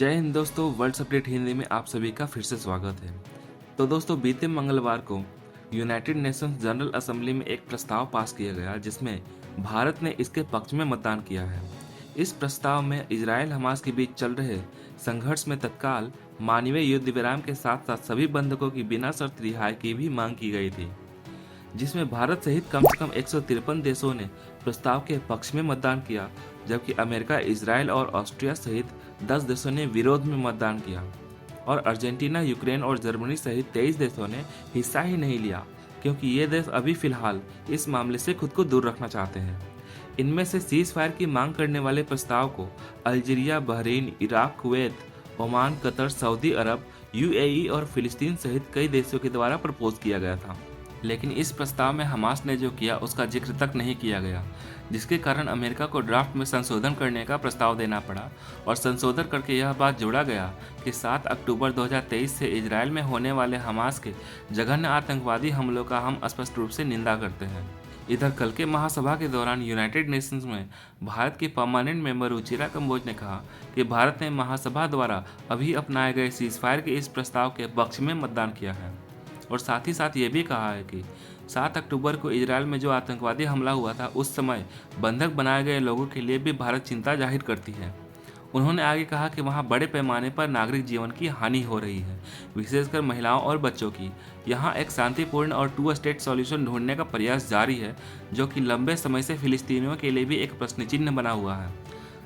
जय हिंद दोस्तों, world update Hindi में आप सभी का फिर से स्वागत है। तो दोस्तों, बीते मंगलवार को यूनाइटेड नेशंस जनरल असेंबली में एक प्रस्ताव पास किया गया जिसमें भारत ने इसके पक्ष में मतदान किया है। इस प्रस्ताव में इजराइल हमास के बीच चल रहे संघर्ष में तत्काल मानवीय युद्ध विराम के साथ साथ सभी बंधकों की बिना शर्त रिहाई की भी मांग की गई थी, जिसमें भारत सहित कम से कम 153 देशों ने प्रस्ताव के पक्ष में मतदान किया, जबकि अमेरिका, इजराइल और ऑस्ट्रिया सहित 10 देशों ने विरोध में मतदान किया और अर्जेंटीना, यूक्रेन और जर्मनी सहित 23 देशों ने हिस्सा ही नहीं लिया, क्योंकि ये देश अभी फिलहाल इस मामले से खुद को दूर रखना चाहते हैं। इनमें से सीज फायर की मांग करने वाले प्रस्ताव को Algeria, Bahrain, Iraq, Kuwait, Oman, Qatar, Saudi Arabia, UAE और फिलिस्तीन सहित कई देशों के द्वारा प्रपोज किया गया था, लेकिन इस प्रस्ताव में हमास ने जो किया उसका जिक्र तक नहीं किया गया, जिसके कारण अमेरिका को ड्राफ्ट में संशोधन करने का प्रस्ताव देना पड़ा और संशोधन करके यह बात जोड़ा गया कि 7 अक्टूबर 2023 से इजराइल में होने वाले हमास के जघन्य आतंकवादी हमलों का हम स्पष्ट रूप से निंदा करते हैं। इधर कल के महासभा के दौरान यूनाइटेड नेशंस में भारत की परमानेंट मेंबर रुचिरा कंबोज ने कहा कि भारत ने महासभा द्वारा अभी अपनाए गए सीज फायर के इस प्रस्ताव के पक्ष में मतदान किया है और साथ ही साथ ये भी कहा है कि 7 अक्टूबर को इजरायल में जो आतंकवादी हमला हुआ था उस समय बंधक बनाए गए लोगों के लिए भी भारत चिंता जाहिर करती है। उन्होंने आगे कहा कि वहाँ बड़े पैमाने पर नागरिक जीवन की हानि हो रही है, विशेषकर महिलाओं और बच्चों की। यहाँ एक शांतिपूर्ण और 2 स्टेट सॉल्यूशन ढूंढने का प्रयास जारी है, जो कि लंबे समय से फिलिस्तीनियों के लिए भी एक प्रश्न चिन्ह बना हुआ है।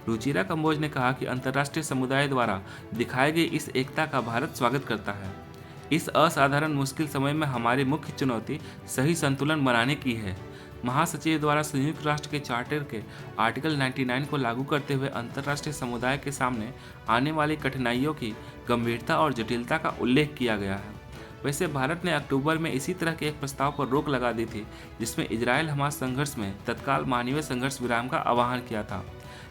रुचिरा कंबोज ने कहा कि अंतर्राष्ट्रीय समुदाय द्वारा दिखाई गई इस एकता का भारत स्वागत करता है। इस असाधारण मुश्किल समय में हमारी मुख्य चुनौती सही संतुलन बनाने की है। महासचिव द्वारा संयुक्त राष्ट्र के चार्टर के आर्टिकल 99 को लागू करते हुए अंतर्राष्ट्रीय समुदाय के सामने आने वाली कठिनाइयों की गंभीरता और जटिलता का उल्लेख किया गया है। वैसे भारत ने अक्टूबर में इसी तरह के एक प्रस्ताव पर रोक लगा दी थी, जिसमें इजराइल हमास संघर्ष में तत्काल मानवीय संघर्ष विराम का आह्वान किया था,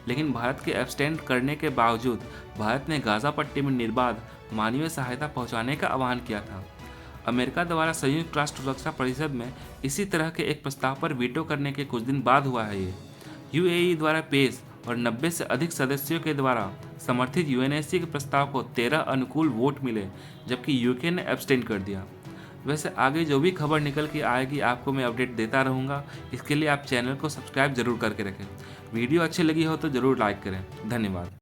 लेकिन भारत के एब्सटेंड करने के बावजूद भारत ने गाजा पट्टी में निर्बाध मानवीय सहायता पहुंचाने का आह्वान किया था। अमेरिका द्वारा संयुक्त राष्ट्र सुरक्षा परिषद में इसी तरह के एक प्रस्ताव पर वीटो करने के कुछ दिन बाद हुआ है। ये यूएई द्वारा पेश और 90 से अधिक सदस्यों के द्वारा समर्थित यूएनएससी के प्रस्ताव को 13 अनुकूल वोट मिले, जबकि यूके ने एब्सटेंड कर दिया। वैसे आगे जो भी खबर निकल के आएगी आपको मैं अपडेट देता रहूँगा। इसके लिए आप चैनल को सब्सक्राइब जरूर करके रखें। वीडियो अच्छी लगी हो तो ज़रूर लाइक करें। धन्यवाद।